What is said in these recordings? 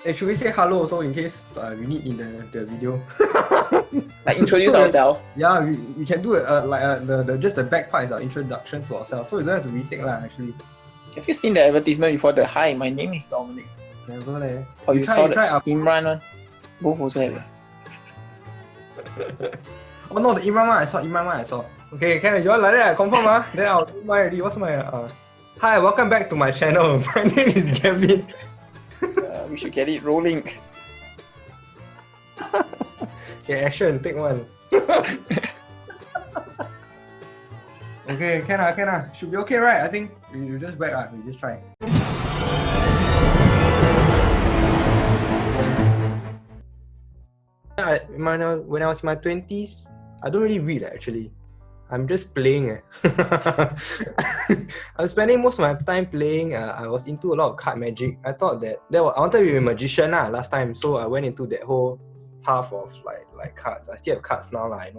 Hey, should we say hello also in case we need in the video? Like introduce So ourselves. Yeah, we can do it the just the back part is our introduction to ourselves. So we don't have to retake lah actually. Have you seen the advertisement before? The hi, my name is Dominic. Never leh. Or you saw the try Imran one? Both also have. Oh no, the Imran one I saw. Okay, can you all like that? Confirm Then I'll do mine already. What's my Hi, welcome back to my channel. My name is Gavin. We should get it rolling. Okay, action, take one. Okay, can should be okay, right? I think you just back we just try. When I was in my 20s, I don't really read actually. I'm just playing. I'm spending most of my time playing. I was into a lot of card magic. I thought I wanted to be a magician last time, so I went into that whole path of like cards. I still have cards now, like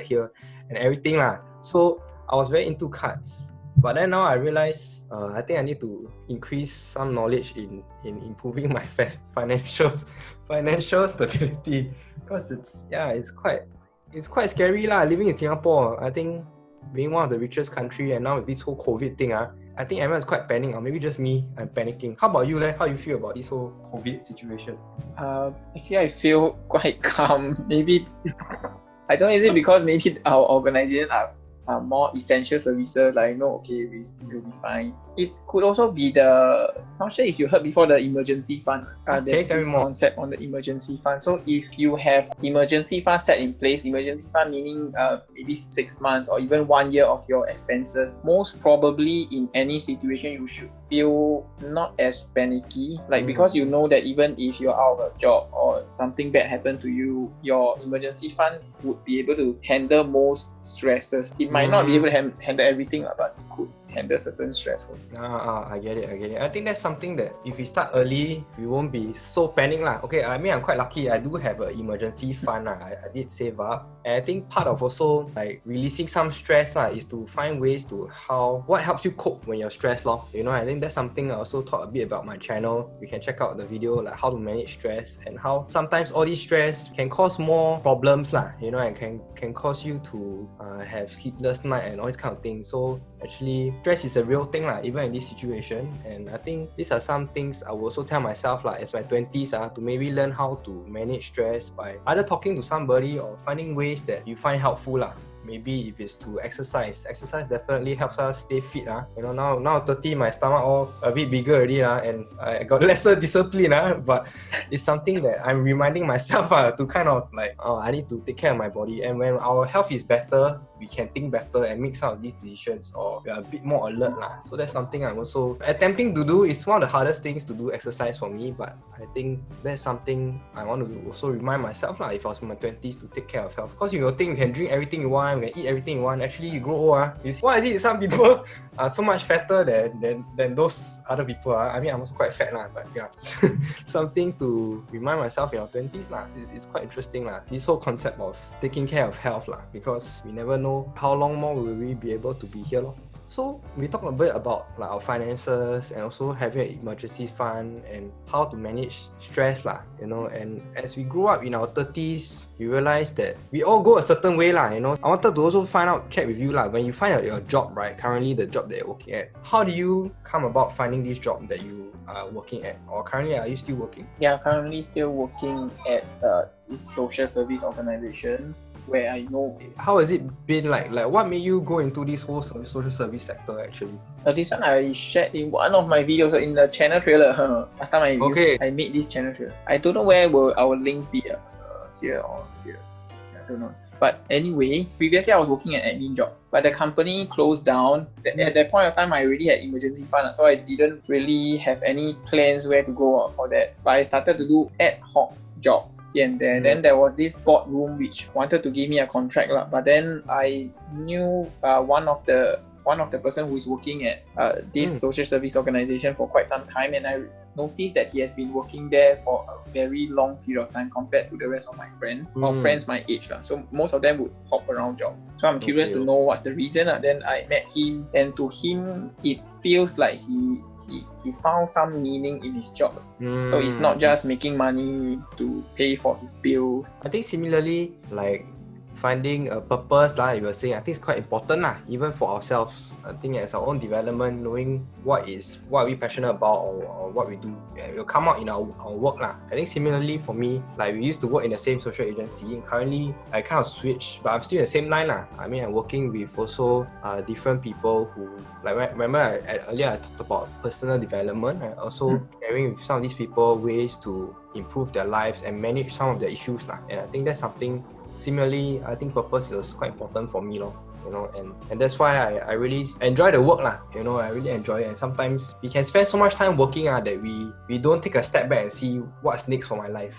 here and everything lah. So I was very into cards. But then now I realize I think I need to increase some knowledge in improving my financial stability, because it's quite scary lah living in Singapore. I think being one of the richest country, and now with this whole COVID thing I think everyone's quite panicking, or maybe just me, I'm panicking. How about you How you feel about this whole COVID situation? Actually, I feel quite calm. Maybe I don't know, is it because maybe our organization are more essential services, like okay, we'll be fine. It could also be not sure if you heard before the emergency fund. There's this concept on the emergency fund. So if you have emergency fund set in place, emergency fund meaning maybe 6 months or even 1 year of your expenses, most probably in any situation you should feel not as panicky, because you know that even if you're out of a job or something bad happened to you, your emergency fund would be able to handle most stresses. It might not be able to handle everything, but it could handle certain stressful. I get it. I think that's something that if we start early, we won't be so panicked lah. Okay, I mean I'm quite lucky. I do have an emergency fund. I did save up, and I think part of also like releasing some stress is to find ways to what helps you cope when you're stressed lor. I think that's something I also talk a bit about my channel. You can check out the video like how to manage stress, and how sometimes all this stress can cause more problems lah. And can cause you to have sleepless night and all these kind of things. So actually stress is a real thing even in this situation, and I think these are some things I will also tell myself as my 20s to maybe learn how to manage stress by either talking to somebody or finding ways that you find helpful Maybe if it's to exercise definitely helps us stay fit now 30, my stomach all a bit bigger already and I got lesser discipline but it's something that I'm reminding myself to kind of I need to take care of my body, and when our health is better, we can think better and make some of these decisions, or we are a bit more alert So that's something I'm also attempting to do. It's one of the hardest things to do, exercise for me, but I think that's something I want to also remind myself if I was in my 20s, to take care of health. Because you think you can drink everything you want, you can eat everything you want. Actually, you grow old you see, why is it some people are so much fatter than those other people I mean, I'm also quite fat but something to remind myself in our 20s It's quite interesting this whole concept of taking care of health because we never know how long more will we be able to be here So we talked a bit about our finances, and also having an emergency fund, and how to manage stress and as we grow up in our 30s, we realize that we all go a certain way I wanted to also check with you when you find out your job, right? Currently the job that you're working at, how do you come about finding this job that you are working at? Or currently, are you still working? Yeah, currently still working at this social service organization where I know. How has it been like what made you go into this whole social service sector actually? This one I shared in one of my videos in the channel trailer. Last time I made this channel trailer. I don't know where will our link be, here or here. I don't know. But anyway, previously I was working at admin job, but the company closed down. At that point of time, I already had emergency fund, so I didn't really have any plans where to go for that. But I started to do ad hoc jobs here and there. Then there was this boardroom which wanted to give me a contract but then I knew one of the person who is working at this social service organization for quite some time, and I noticed that he has been working there for a very long period of time compared to the rest of my friends, or friends my age so most of them would hop around jobs. So I'm curious to know what's the reason Then I met him, and to him it feels like he he found some meaning in his job. So it's not just making money to pay for his bills. I think similarly, like finding a purpose, like you were saying, I think it's quite important, even for ourselves. I think as our own development, knowing what are we passionate about or what we do, it will come out in our work. I think similarly for me, like we used to work in the same social agency, and currently I kind of switched, but I'm still in the same line. I mean, I'm working with also different people who, like remember earlier I talked about personal development, and also sharing with some of these people ways to improve their lives and manage some of their issues. And I think that's something. Similarly, I think purpose is quite important for me, and that's why I really enjoy the work, I really enjoy it. And sometimes we can spend so much time working that we don't take a step back and see what's next for my life,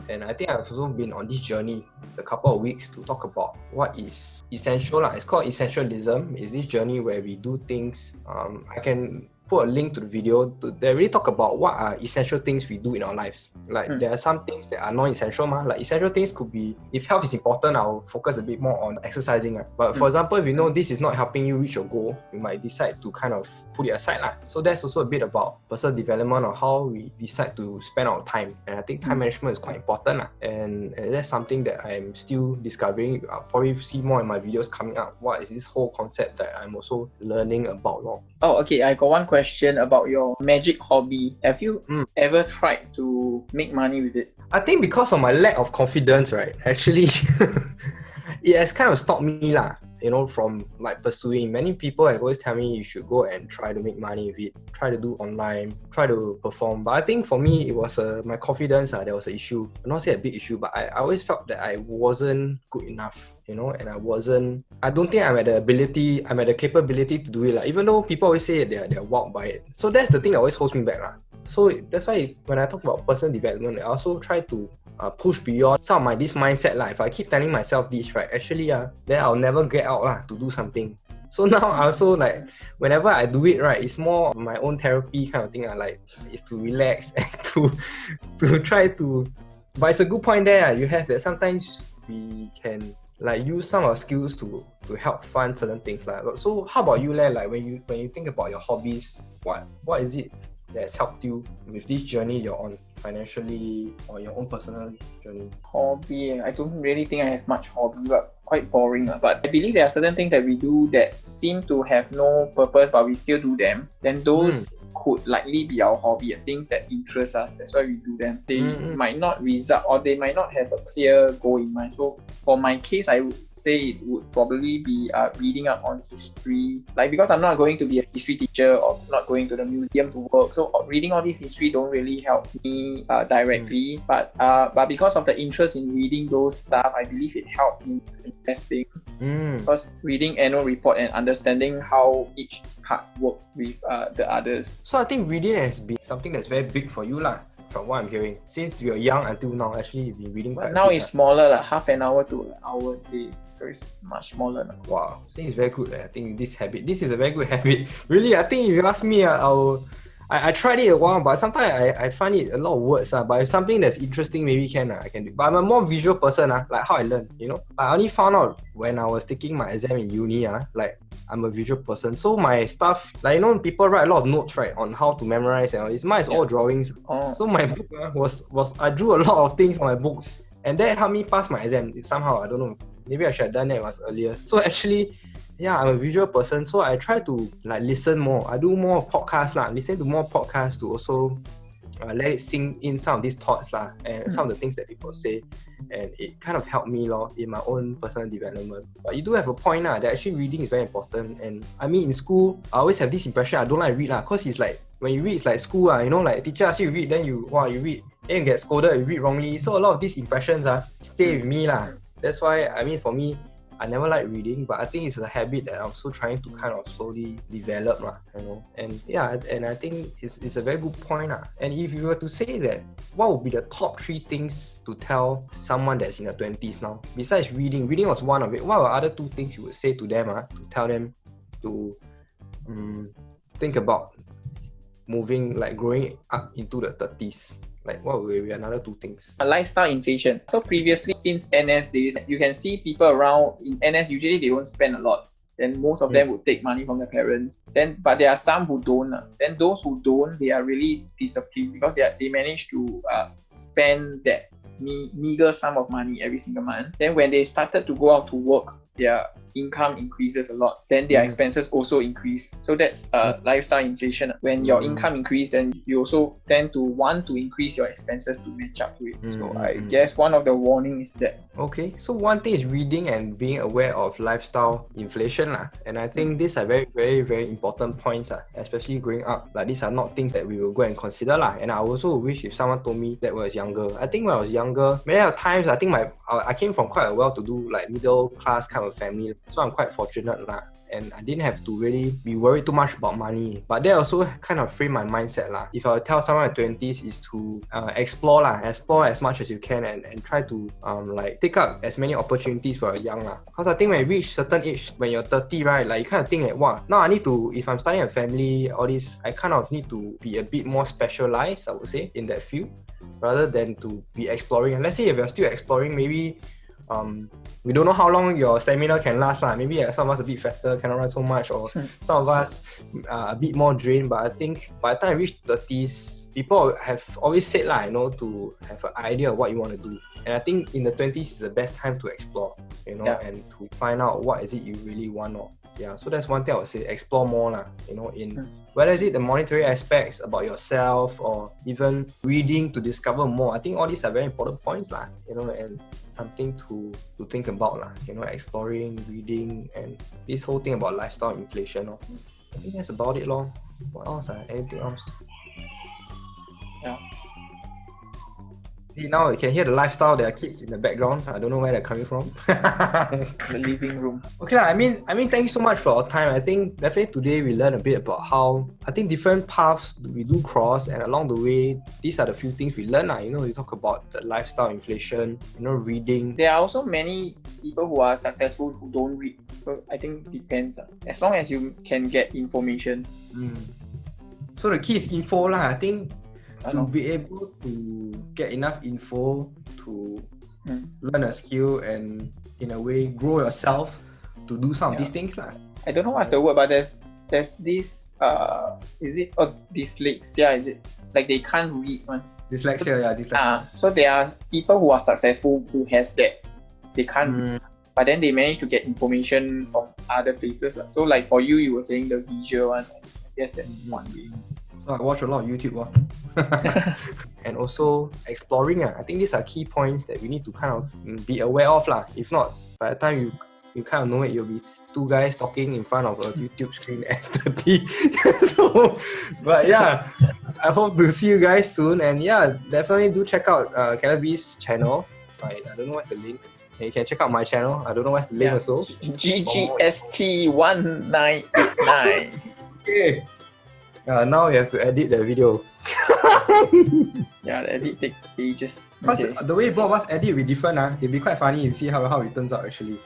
And I think I've also been on this journey a couple of weeks to talk about what is essential. It's called Essentialism. It's this journey where we do things. I can put a link to the video they really talk about what are essential things we do in our lives. Like there are some things that are non-essential, like essential things could be, if health is important, I'll focus a bit more on exercising. But for example, if you know this is not helping you reach your goal, you might decide to kind of put it aside. So that's also a bit about personal development or how we decide to spend our time. And I think time management is quite important. And that's something that I'm still discovering. I'll probably see more in my videos coming up. What is this whole concept that I'm also learning about? Oh, okay. I got one question about your magic hobby. Have you ever tried to make money with it? I think because of my lack of confidence, right? Actually, it has kind of stopped me, from like pursuing. Many people have always tell me you should go and try to make money with it, try to do online, try to perform. But I think for me, it was my confidence. There was an issue. I'm not saying a big issue, but I always felt that I wasn't good enough. And I don't think I'm at the capability to do it. Even though people always say they're wowed by it. So that's the thing that always holds me back. So that's why when I talk about personal development, I also try to push beyond some of this mindset. If I keep telling myself this, right, actually, then I'll never get out to do something. So now I also whenever I do it, right, it's more my own therapy kind of thing. Is to relax and to try to. But it's a good point there. You have that sometimes we can use some of our skills to help fund certain things. So how about you, when you think about your hobbies, what is it that's helped you with this journey you're on financially or your own personal journey? Hobby, I don't really think I have much hobby, but quite boring. But I believe there are certain things that we do that seem to have no purpose, but we still do them. Then those could likely be our hobby, things that interest us. That's why we do them. They might not result, or they might not have a clear goal in mind. So for my case, I would say it would probably be reading up on history. Because I'm not going to be a history teacher or not going to the museum to work, so reading all this history don't really help me directly. But because of the interest in reading those stuff, I believe it helped in investing. Because reading annual report and understanding how each part work with the others. So I think reading has been something that's very big for you, from what I'm hearing. Since you're young until now, actually you've been reading quite now it's smaller, half an hour to an hour a day. So it's much smaller now. Wow, I think it's very good. I think this is a very good habit. Really, I think if you ask me, I tried it a while, but sometimes I find it a lot of words. But if something that's interesting, maybe I can do. But I'm a more visual person, like how I learn, I only found out when I was taking my exam in uni, I'm a visual person. So my stuff, people write a lot of notes, right, on how to memorize and all this. Mine is all drawings. So my book was I drew a lot of things on my book. And that helped me pass my exam. Somehow, I don't know. Maybe I should have done that once earlier. So actually, I'm a visual person, so I try to listen more. I do more podcasts, listen to more podcasts to also let it sink in some of these thoughts and some of the things that people say, and it kind of helped me in my own personal development. But you do have a point that actually reading is very important. And I mean, in school, I always have this impression I don't like read because it's when you read, it's like school, teacher asks you to read, then you read, then you get scolded, you read wrongly. So a lot of these impressions stay with me That's why, I mean, for me, I never liked reading, but I think it's a habit that I'm still trying to kind of slowly develop, And I think it's a very good point, And if you were to say that, what would be the top 3 things to tell someone that's in their 20s now? Besides reading was one of it. What are other 2 things you would say to them, to tell them to think about moving, growing up into the 30s? What will be another 2 things? Lifestyle inflation. So previously, since NS days, you can see people around in NS, usually they don't spend a lot. then most of them would take money from their parents. But there are some who don't. Then those who don't, they are really disciplined because they manage to spend that meager sum of money every single month. Then when they started to go out to work, their income increases a lot, then their expenses also increase. So that's lifestyle inflation. When your income increases, then you also tend to want to increase your expenses to match up to it. So I guess one of the warning is that. Okay, so one thing is reading and being aware of lifestyle inflation and I think these are very, very, very important points especially growing up. Like these are not things that we will go and consider and I also wish if someone told me that when I was younger. I think when I was younger, many times I think I came from quite a well-to-do like middle class kind of family, so I'm quite fortunate and I didn't have to really be worried too much about money. But that also kind of framed my mindset If I tell someone in 20s is to explore as much as you can and try to take up as many opportunities for young Because I think when you reach certain age, when you're 30, right, like you kind of think that wow, now I need to, if I'm starting a family, all this, I kind of need to be a bit more specialized, I would say, in that field, rather than to be exploring. And let's say if you're still exploring, maybe we don't know how long your stamina can last Maybe some of us a bit fatter, cannot run so much, or some of us a bit more drained. But I think by the time I reach 30s, people have always said to have an idea of what you want to do. And I think in the 20s is the best time to explore, and to find out what is it you really want. So that's one thing I would say, explore more in whether is it the monetary aspects about yourself or even reading to discover more. I think all these are very important points and something to think about exploring, reading, and this whole thing about lifestyle inflation. I think that's about it. What else? Anything else? Yeah. See, now you can hear the lifestyle. There are kids in the background. I don't know where they're coming from. The living room. Okay, I mean, thank you so much for our time. I think definitely today we learned a bit about how I think different paths we do cross, and along the way, these are the few things we learn. You talk about the lifestyle inflation, reading. There are also many people who are successful who don't read. So I think it depends. As long as you can get information. So the key is info I think. To be able to get enough info to learn a skill and in a way grow yourself to do some of these things I don't know what's the word, but there's this is it dyslexia? Is it like they can't read one? Dyslexia. So there are people who are successful who has that they can't read, but then they manage to get information from other places. So like for you were saying the visual one. I guess that's one way. So I watch a lot of YouTube and also exploring. I think these are key points that we need to kind of be aware of If not, by the time you kind of know it, you'll be two guys talking in front of a YouTube screen at 30. But yeah, I hope to see you guys soon. And yeah, definitely do check out Calebby's channel. I don't know what's the link. And you can check out my channel. I don't know what's the link also. GGST1989. Okay. Now you have to edit the video. The edit takes ages. Because the way both of us edit will be different. It'll be quite funny to see how it turns out actually.